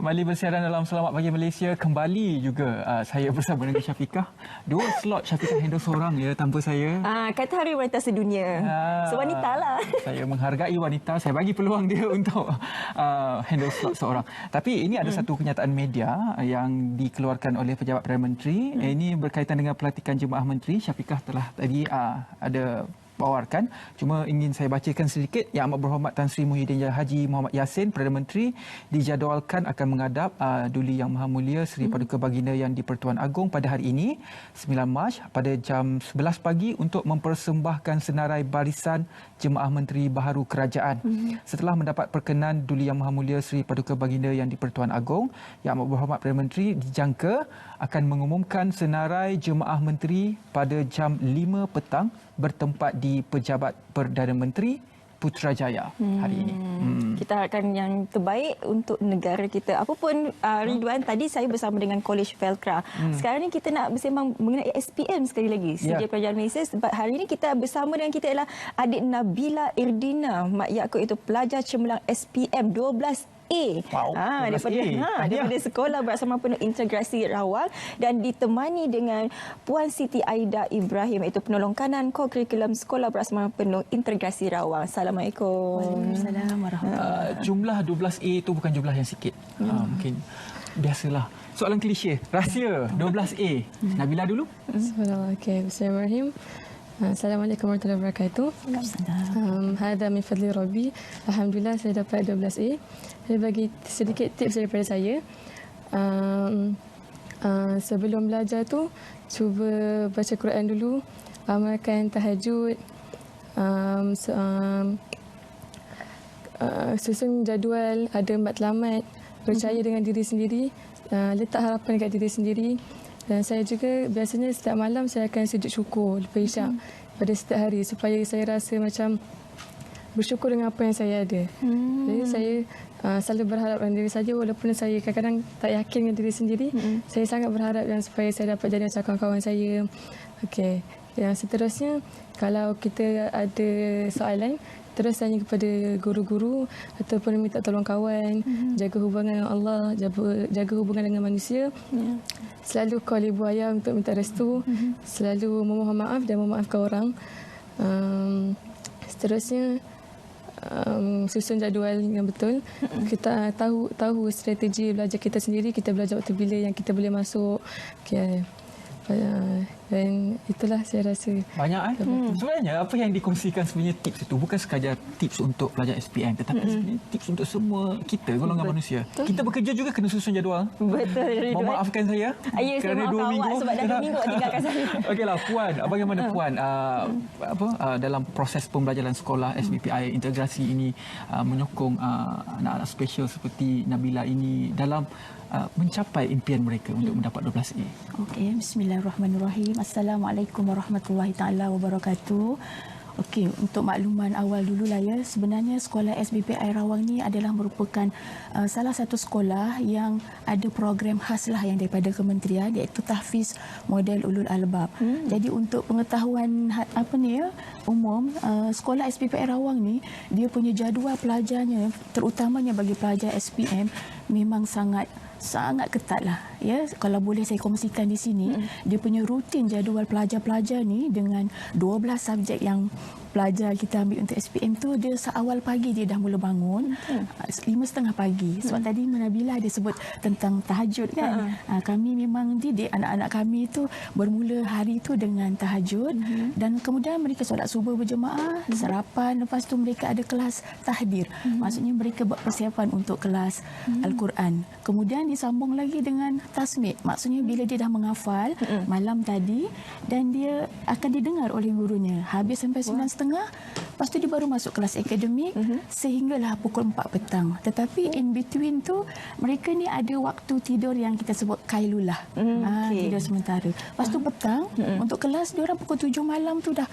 Kembali bersiaran dalam Selamat Pagi Malaysia. Kembali juga saya bersama dengan Syafiqah. 2 slot Syafiqah handle seorang ya tanpa saya. Kata Hari Wanita Sedunia. So wanita lah. Saya menghargai wanita. Saya bagi peluang dia untuk handle slot seorang. Tapi ini ada satu kenyataan media yang dikeluarkan oleh Pejabat Perdana Menteri. Ini berkaitan dengan pelantikan Jemaah Menteri. Syafiqah telah tadi ada bawarkan. Cuma ingin saya bacakan sedikit. Yang Amat Berhormat Tan Sri Muhyiddin Haji Muhammad Yassin, Perdana Menteri, dijadualkan akan menghadap Duli Yang Maha Mulia Seri Paduka Baginda Yang di-Pertuan Agong pada hari ini, 9 Mac pada jam 11 pagi untuk mempersembahkan senarai barisan Jemaah Menteri Baharu Kerajaan. Setelah mendapat perkenan Duli Yang Maha Mulia Seri Paduka Baginda Yang di-Pertuan Agong, Yang Amat Berhormat Perdana Menteri dijangka akan mengumumkan senarai Jemaah Menteri pada jam 5 petang bertempat di Pejabat Perdana Menteri Putrajaya hari ini. Kita harapkan yang terbaik untuk negara kita. Apapun Ridwan, tadi saya bersama dengan College Velcra. Sekarang ni kita nak bersembang mengenai SPM sekali lagi. Sedia Pelajaran Malaysia. Sebab hari ini kita bersama dengan kita ialah adik Nabila Irdina Mak Yaakob, itu pelajar cemerlang SPM 12A. Wow, daripada Sekolah Bersama Penuh Integrasi Rawang, dan ditemani dengan Puan Siti Aida Ibrahim, iaitu penolong kanan ko-kurikulum Sekolah Bersama Penuh Integrasi Rawang. Assalamualaikum. Waalaikumsalam warahmatullahi. Jumlah 12A itu bukan jumlah yang sikit. Mungkin biasalah. Soalan klise, rahsia 12A. Nabila dulu. Okey, bismillahirrahmanirrahim. Assalamualaikum warahmatullahi wabarakatuh. Hada min fadli Rabbi. Alhamdulillah saya dapat 12A. Saya bagi sedikit tips daripada saya. Sebelum belajar tu, cuba baca Quran dulu, amalkan tahajud, susun jadual, ada matlamat, percaya dengan diri sendiri, letak harapan dekat diri sendiri. Dan saya juga biasanya setiap malam saya akan sujud syukur lepas isyak pada setiap hari, supaya saya rasa macam bersyukur dengan apa yang saya ada. Jadi saya selalu berharap dengan diri saya, walaupun saya kadang-kadang tak yakin dengan diri sendiri. Saya sangat berharap dan supaya saya dapat jadi macam kawan-kawan saya. Okey. Yang seterusnya, kalau kita ada soalan, terus tanya kepada guru-guru ataupun minta tolong kawan, jaga hubungan dengan Allah, jaga hubungan dengan manusia. Selalu call ibu ayah untuk minta restu, selalu memohon maaf dan memaafkan orang. Seterusnya, susun jadual yang betul. Kita tahu strategi belajar kita sendiri, kita belajar waktu bila yang kita boleh masuk. Okay. Dan itulah saya rasa. Banyak sebenarnya apa yang dikongsikan sebenarnya tips itu bukan sekadar tips untuk pelajar SPM, tetapi sebenarnya tips untuk semua kita, golongan manusia. Kita bekerja juga kena susun jadual. Betul. Memaafkan saya kerana 2 minggu sebab dah 2 minggu tinggalkan saya. Okeylah Puan, bagaimana Puan dalam proses pembelajaran sekolah SBPI integrasi ini menyokong anak-anak special seperti Nabila ini dalam mencapai impian mereka untuk mendapat 12A. Okey, bismillahirrahmanirrahim. Assalamualaikum warahmatullahi taala wabarakatuh. Okey, untuk makluman awal dululah ya. Sebenarnya sekolah SBPI Rawang ni adalah merupakan salah satu sekolah yang ada program khas lah yang daripada kementerian, iaitu tahfiz model ulul albab. Jadi untuk pengetahuan umum, sekolah SBPI Rawang ni dia punya jadual pelajarnya, terutamanya bagi pelajar SPM, memang sangat ketat lah ya. Kalau boleh saya kongsikan di sini, dia punya rutin jadual pelajar-pelajar ni dengan 12 subjek yang pelajar kita ambil untuk SPM tu, dia seawal pagi dia dah mula bangun 5:30 pagi. Sebab tadi Nabila ada sebut tentang tahajud kan. Kami memang didik anak-anak kami tu bermula hari tu dengan tahajud, dan kemudian mereka solat subuh berjemaah, sarapan, lepas tu mereka ada kelas tahdir. Maksudnya mereka buat persiapan untuk kelas Al-Quran. Kemudian disambung lagi dengan tasmid. Maksudnya bila dia dah menghafal malam tadi, dan dia akan didengar oleh gurunya habis sampai 9:30. Lepas tu dia baru masuk kelas akademik sehinggalah pukul 4 petang. Tetapi in between tu mereka ni ada waktu tidur yang kita sebut kailulah. Tidur sementara. Lepas tu petang untuk kelas, dia orang pukul 7 malam tu dah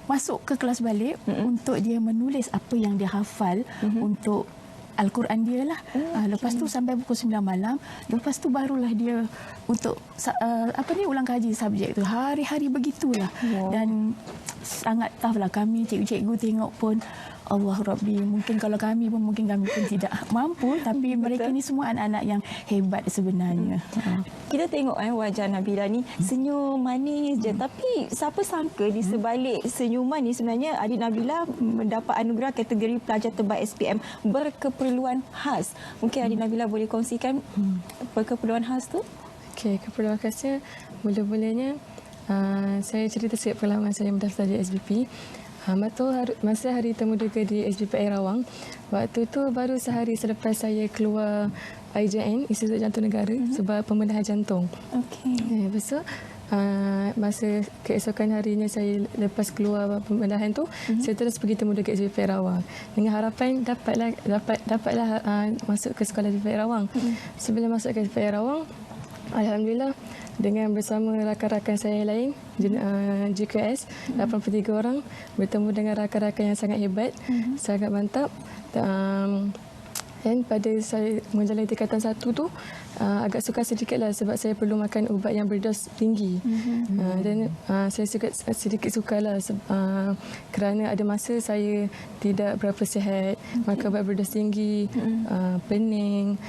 masuk ke kelas balik untuk dia menulis apa yang dia hafal untuk Al-Quran dia lah. Lepas tu sampai pukul 9 malam. Lepas tu barulah dia untuk ulang kaji subjek tu. Hari-hari begitulah. Dan sangat tough lah kami cikgu-cikgu tengok pun Allah Rabbi, mungkin kalau kami pun tidak mampu, tapi mereka ni semua anak-anak yang hebat sebenarnya. Kita tengok wajah Nabila ni senyum manis je, tapi siapa sangka di sebalik senyuman ni sebenarnya adik Nabila mendapat anugerah kategori pelajar terbaik SPM berkeperluan khas. Mungkin adik Nabila boleh kongsikan berkeperluan khas tu? Okey, keperluan khasnya mula-mulanya saya cerita sikit pengalaman saya mendaftar di SBP. Masa hari Temuduga di SBP Air Rawang, waktu tu baru sehari selepas saya keluar IJN, Institut Jantung Negara, sebab pembedahan jantung. Okey. Lepas tu, masa keesokan harinya saya lepas keluar pembedahan tu, saya terus pergi Temuduga SBP Air Rawang dengan harapan dapatlah masuk ke sekolah SBP Air Rawang. Sebelum masuk ke SBP Air Rawang, alhamdulillah, dengan bersama rakan-rakan saya yang lain, GKS, 83 orang, bertemu dengan rakan-rakan yang sangat hebat, sangat mantap. Dan pada saya menjalani tingkatan 1 tu, agak sukar sedikitlah sebab saya perlu makan ubat yang berdos tinggi. Dan saya sedikit sukarlah kerana ada masa saya tidak berapa sihat, makan ubat berdos tinggi, pening,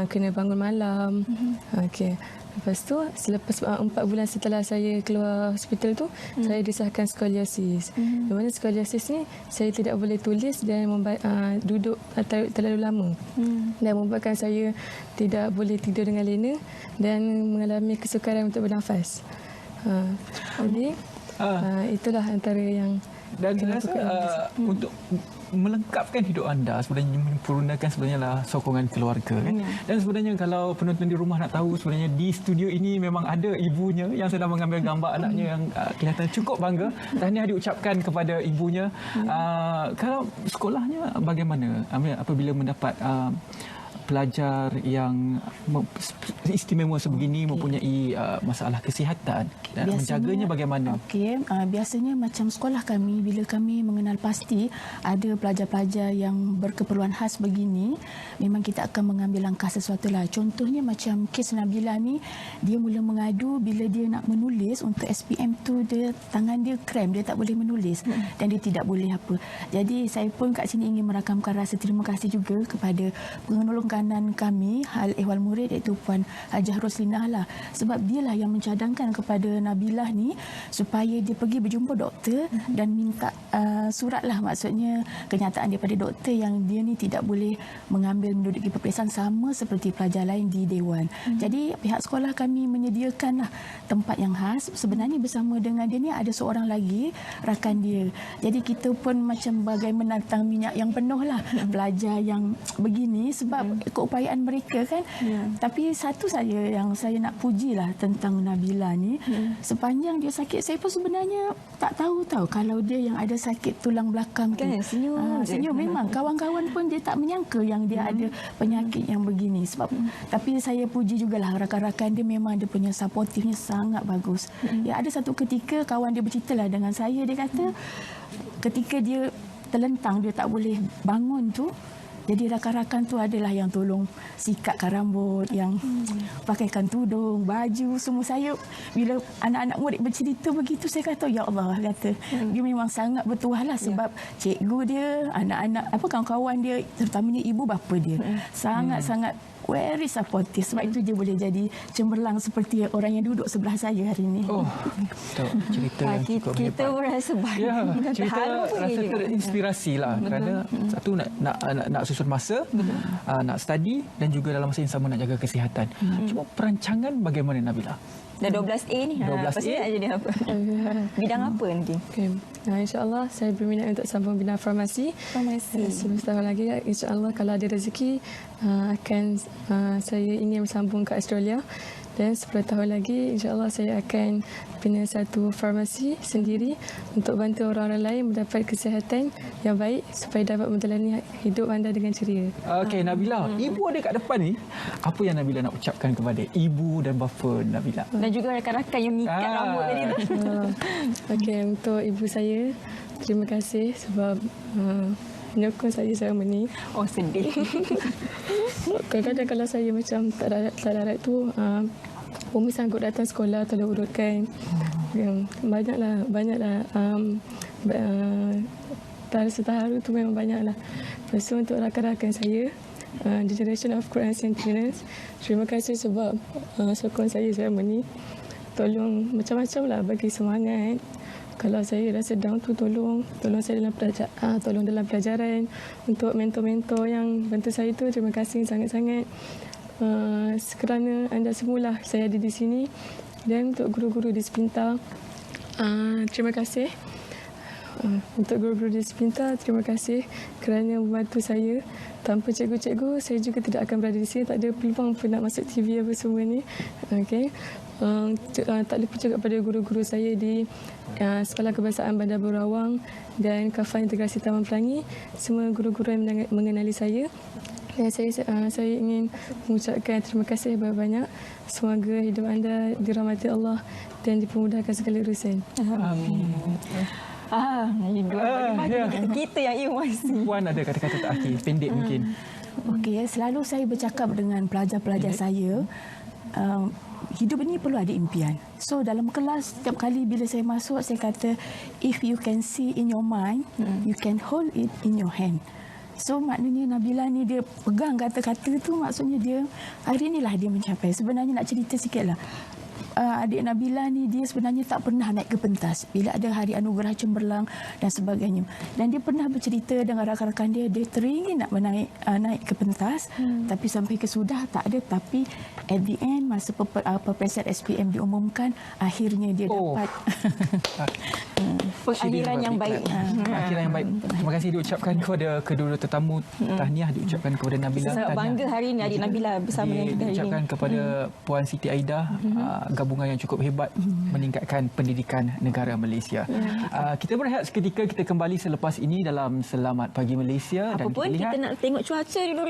kena bangun malam. Okey. Lepas tu, selepas 4 bulan setelah saya keluar hospital tu, saya disahkan skoliosis. Di mana skoliosis ni, saya tidak boleh tulis dan duduk terlalu lama. Dan membuatkan saya tidak boleh tidur dengan lena dan mengalami kesukaran untuk bernafas. Jadi, itulah antara yang... Dan saya rasa untuk melengkapkan hidup anda sebenarnya menyempurnakan sebenarnya lah sokongan keluarga kan. Dan sebenarnya kalau penonton di rumah nak tahu, sebenarnya di studio ini memang ada ibunya yang sedang mengambil gambar anaknya yang kelihatan cukup bangga. Tahniah diucapkan kepada ibunya. Kalau sekolahnya bagaimana apabila mendapat pelajar yang istimewa sebegini mempunyai masalah kesihatan dan menjaganya bagaimana? Okey, biasanya macam sekolah kami, bila kami mengenal pasti ada pelajar-pelajar yang berkeperluan khas begini, memang kita akan mengambil langkah sesuatu lah. Contohnya macam kes Nabila ni, dia mula mengadu bila dia nak menulis untuk SPM tu, tangan dia krem, dia tak boleh menulis dan dia tidak boleh apa. Jadi saya pun kat sini ingin merakamkan rasa terima kasih juga kepada penolong kanan kami, Hal Ehwal Murid, iaitu Puan Hajah Roslinah lah. Sebab dialah yang mencadangkan kepada Nabilah ni supaya dia pergi berjumpa doktor dan minta surat lah, maksudnya kenyataan daripada doktor yang dia ni tidak boleh mengambil menduduki peperiksaan sama seperti pelajar lain di Dewan. Jadi pihak sekolah kami menyediakan lah tempat yang khas. Sebenarnya bersama dengan dia ni ada seorang lagi rakan dia. Jadi kita pun macam bagai menantang minyak yang penuh lah pelajar yang begini sebab keupayaan mereka kan. Tapi satu saja yang saya nak puji lah tentang Nabila ni, sepanjang dia sakit, saya pun sebenarnya tak tahu kalau dia yang ada sakit tulang belakang tu. Senyum memang. Kawan-kawan pun dia tak menyangka yang dia ada penyakit yang begini. Sebab tapi saya puji jugalah rakan-rakan dia, memang dia punya supportifnya sangat bagus. Ya, ada satu ketika kawan dia berceritalah dengan saya, dia kata ketika dia terlentang, dia tak boleh bangun tu, jadi rakan-rakan tu adalah yang tolong sikatkan rambut, yang pakaikan tudung, baju, semua. Saya bila anak-anak murid bercerita begitu, saya kata ya Allah, kata dia memang sangat bertuah lah sebab cikgu dia, anak-anak kawan-kawan dia, terutamanya ibu bapa dia sangat-sangat very supportive. Sebab itu dia boleh jadi cemerlang seperti orang yang duduk sebelah saya hari ini. Oh, cerita yang cukup hebat. Kita merasa banyak. Ya, cerita rasa terinspirasi lah. Kerana satu nak susun masa, nak study dan juga dalam masa yang sama nak jaga kesihatan. Cuma perancangan bagaimana Nabila? Dah 12A ni. 12A. Pasti nak jadi apa? Bidang apa nanti? Okay. InsyaAllah saya berminat untuk sambung bidang farmasi. Sebelum tahun lagi, insyaAllah kalau ada rezeki akan saya ingin bersambung ke Australia. Dan 10 tahun lagi, insyaAllah saya akan bina satu farmasi sendiri untuk bantu orang-orang lain mendapat kesihatan yang baik supaya dapat menjalani hidup anda dengan ceria. Okey, Nabila, ibu ada kat depan ni. Apa yang Nabila nak ucapkan kepada ibu dan bapa Nabila? Dan juga rakan-rakan yang mengikat rambut tadi tu. Okey, untuk ibu saya, terima kasih sebab menyokong saya selama ni. Oh, sedih. Kadang-kadang kalau saya macam tak larat tu, Umi sanggup datang sekolah tolong urutkan. Banyaklah terharu tu memang banyak lah. Lepas tu untuk rakan-rakan saya, Generation of Quran Sentinels, terima kasih sebab sokong saya selama ni. Tolong macam-macam lah bagi semangat. Kalau saya rasa down tu tolong saya dalam pelajaran. Untuk mentor-mentor yang bantu saya tu, terima kasih sangat-sangat. Kerana anda semualah saya ada di sini. Dan untuk guru-guru di Spinta, terima kasih. Untuk guru-guru di Spinta, terima kasih kerana membantu saya. Tanpa cikgu-cikgu, saya juga tidak akan berada di sini. Tak ada peluang pun nak masuk TV apa semua ni. Okay. Tak lupa juga pada guru-guru saya di Sekolah Kebangsaan Bandar Berawang dan Kafan Integrasi Taman Pelangi. Semua guru-guru yang mengenali saya. Dan saya ingin mengucapkan terima kasih banyak-banyak. Semoga hidup anda dirahmati Allah dan dipermudahkan segala urusan. Amin. Kita yang emosi. Puan ada kata-kata terakhir, pendek mungkin. Okey, selalu saya bercakap dengan pelajar-pelajar saya, hidup ini perlu ada impian. So dalam kelas setiap kali bila saya masuk, saya kata, if you can see in your mind, you can hold it in your hand. So maknanya Nabila ni dia pegang kata-kata tu, maksudnya dia hari inilah dia mencapai. Sebenarnya nak cerita sikitlah. Adik Nabila ni dia sebenarnya tak pernah naik ke pentas bila ada Hari Anugerah Cemerlang dan sebagainya. Dan dia pernah bercerita dengan rakan-rakan dia teringin nak naik ke pentas, tapi sampai ke sudah tak ada. Tapi at the end masa peperiksaan SPM diumumkan, akhirnya dia dapat Pengakhiran yang baik. Pengakhiran yang baik. Terima kasih diucapkan kepada kedua-dua tetamu. Tahniah diucapkan kepada Nabila. Sangat bangga hari ini adik Nabila bersama dengan kita hari ini. Diucapkan kepada Puan Siti Aida, gabungan yang cukup hebat meningkatkan pendidikan negara Malaysia. Kita berehat seketika, kita kembali selepas ini dalam Selamat Pagi Malaysia. Apa pun kita nak tengok cuaca dulu.